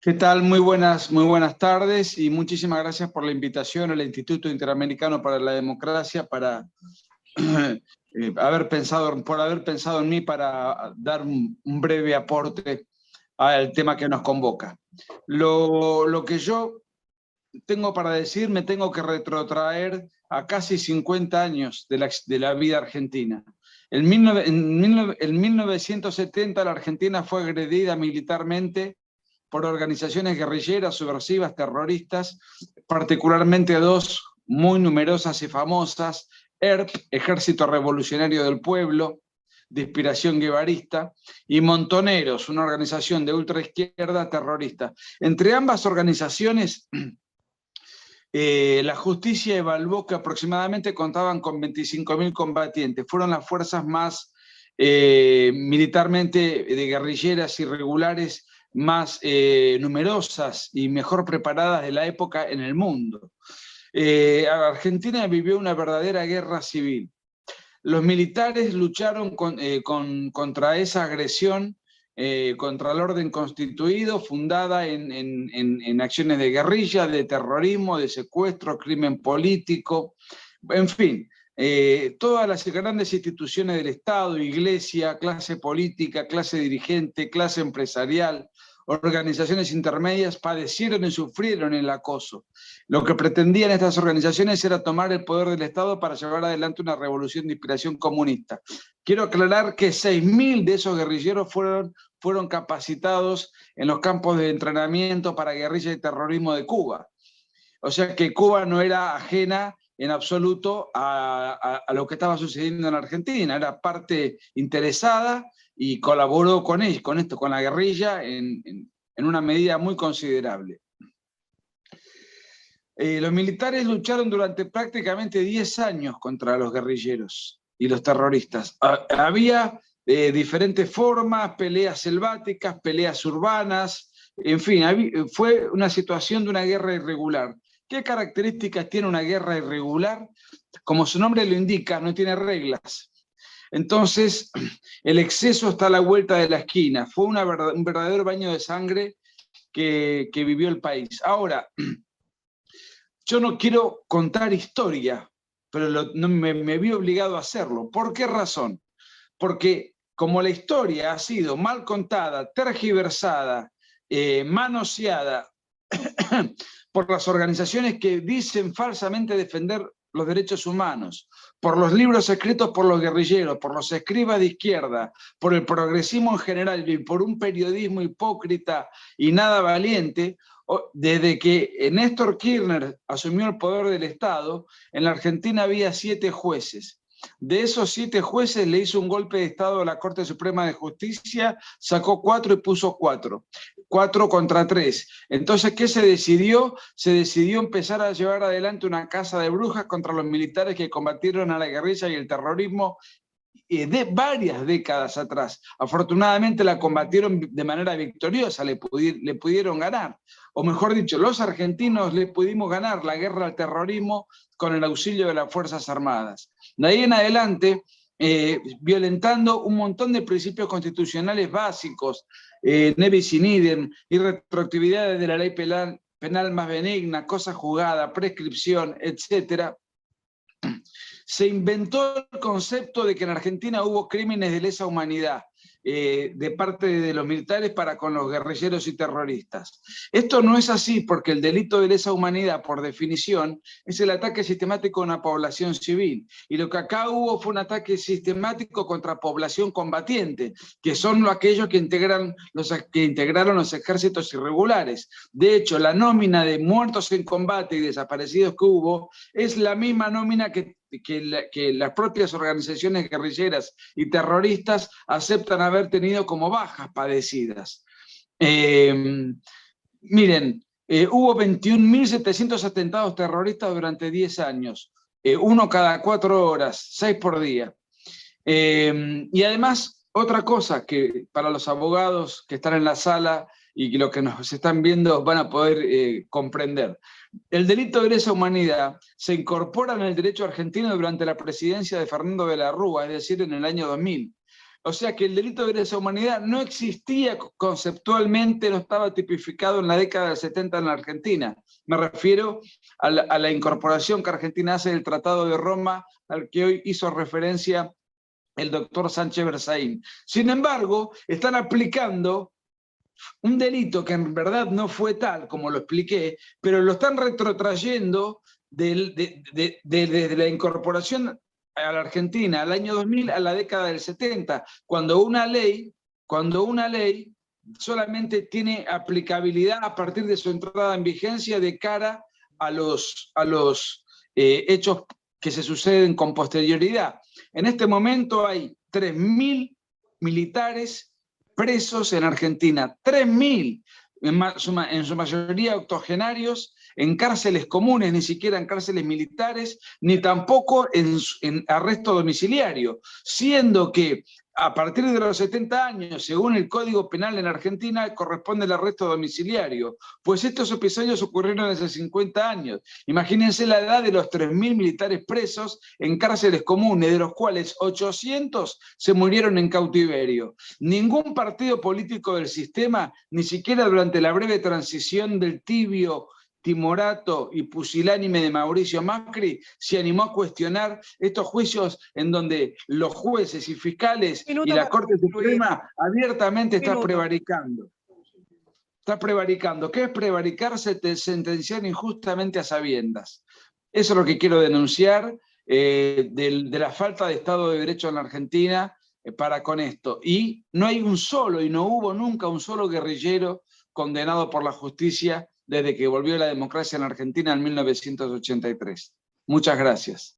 ¿Qué tal? Muy buenas tardes y muchísimas gracias por la invitación al Instituto Interamericano para la Democracia para por haber pensado en mí para dar un breve aporte al tema que nos convoca. Lo que yo tengo para decir, me tengo que retrotraer a casi 50 años de la vida argentina. En 1970 la Argentina fue agredida militarmente por organizaciones guerrilleras, subversivas, terroristas, particularmente dos muy numerosas y famosas: ERP, Ejército Revolucionario del Pueblo, de inspiración guevarista, y Montoneros, una organización de ultraizquierda terrorista. Entre ambas organizaciones, la justicia evaluó que aproximadamente contaban con 25.000 combatientes. Fueron las fuerzas más militarmente de guerrilleras irregulares más numerosas y mejor preparadas de la época en el mundo. Argentina vivió una verdadera guerra civil. Los militares lucharon contra esa agresión, contra el orden constituido, fundada en acciones de guerrilla, de terrorismo, de secuestro, crimen político, en fin. Todas las grandes instituciones del Estado, iglesia, clase política, clase dirigente, clase empresarial, organizaciones intermedias, padecieron y sufrieron el acoso. Lo que pretendían estas organizaciones era tomar el poder del Estado para llevar adelante una revolución de inspiración comunista. Quiero aclarar que 6.000 de esos guerrilleros fueron capacitados en los campos de entrenamiento para guerrilla y terrorismo de Cuba. O sea que Cuba no era ajena en absoluto a lo que estaba sucediendo en Argentina, era parte interesada y colaboró con la guerrilla en una medida muy considerable. Los militares lucharon durante prácticamente 10 años contra los guerrilleros y los terroristas. Había diferentes formas, peleas selváticas, peleas urbanas, en fin, fue una situación de una guerra irregular. ¿Qué características tiene una guerra irregular? Como su nombre lo indica, no tiene reglas. Entonces, el exceso está a la vuelta de la esquina. Fue un verdadero baño de sangre que vivió el país. Ahora, yo no quiero contar historia, pero me vi obligado a hacerlo. ¿Por qué razón? Porque como la historia ha sido mal contada, tergiversada, manoseada por las organizaciones que dicen falsamente defender los derechos humanos, por los libros escritos por los guerrilleros, por los escribas de izquierda, por el progresismo en general y por un periodismo hipócrita y nada valiente, desde que Néstor Kirchner asumió el poder del Estado, en la Argentina había 7 jueces. De esos 7 jueces le hizo un golpe de Estado a la Corte Suprema de Justicia, sacó 4 y puso 4. 4 contra 3. Entonces, ¿qué se decidió? Se decidió empezar a llevar adelante una caza de brujas contra los militares que combatieron a la guerrilla y el terrorismo de varias décadas atrás. Afortunadamente la combatieron de manera victoriosa, le pudieron ganar. O mejor dicho, los argentinos le pudimos ganar la guerra al terrorismo con el auxilio de las Fuerzas Armadas. De ahí en adelante, violentando un montón de principios constitucionales básicos, nebis in idem, irretroactividad de la ley penal más benigna, cosa juzgada, prescripción, etcétera. Se inventó el concepto de que en Argentina hubo crímenes de lesa humanidad de parte de los militares para con los guerrilleros y terroristas. Esto no es así, porque el delito de lesa humanidad, por definición, es el ataque sistemático a una población civil. Y lo que acá hubo fue un ataque sistemático contra población combatiente, que son aquellos que integraron los ejércitos irregulares. De hecho, la nómina de muertos en combate y desaparecidos que hubo es la misma nómina que las propias organizaciones guerrilleras y terroristas aceptan haber tenido como bajas padecidas. Miren, hubo 21.700 atentados terroristas durante 10 años, uno cada 4 horas, 6 por día. Y además, otra cosa que para los abogados que están en la sala y que los que nos están viendo van a poder comprender. El delito de lesa humanidad se incorpora en el derecho argentino durante la presidencia de Fernando de la Rúa, es decir, en el año 2000. O sea que el delito de lesa humanidad no existía conceptualmente, no estaba tipificado en la década del 70 en la Argentina. Me refiero a la incorporación que Argentina hace del Tratado de Roma, al que hoy hizo referencia el doctor Sánchez Berzaín. Sin embargo, están aplicando un delito que en verdad no fue tal como lo expliqué, pero lo están retrotrayendo desde la incorporación a la Argentina al año 2000 a la década del 70, cuando una ley solamente tiene aplicabilidad a partir de su entrada en vigencia de cara a los hechos que se suceden con posterioridad. En este momento hay 3.000 militares presos en Argentina, 3.000, en su mayoría octogenarios, en cárceles comunes, ni siquiera en cárceles militares, ni tampoco en arresto domiciliario, siendo que a partir de los 70 años, según el Código Penal en Argentina, corresponde el arresto domiciliario. Pues estos episodios ocurrieron hace 50 años. Imagínense la edad de los 3.000 militares presos en cárceles comunes, de los cuales 800 se murieron en cautiverio. Ningún partido político del sistema, ni siquiera durante la breve transición del tibio, timorato y pusilánime de Mauricio Macri, se animó a cuestionar estos juicios en donde los jueces y fiscales y la Corte Suprema abiertamente está prevaricando. Está prevaricando. ¿Qué es prevaricar? Sentenciar injustamente a sabiendas. Eso es lo que quiero denunciar de la falta de Estado de Derecho en la Argentina para con esto. Y no hay un solo, y no hubo nunca un solo guerrillero condenado por la justicia desde que volvió la democracia en Argentina en 1983. Muchas gracias.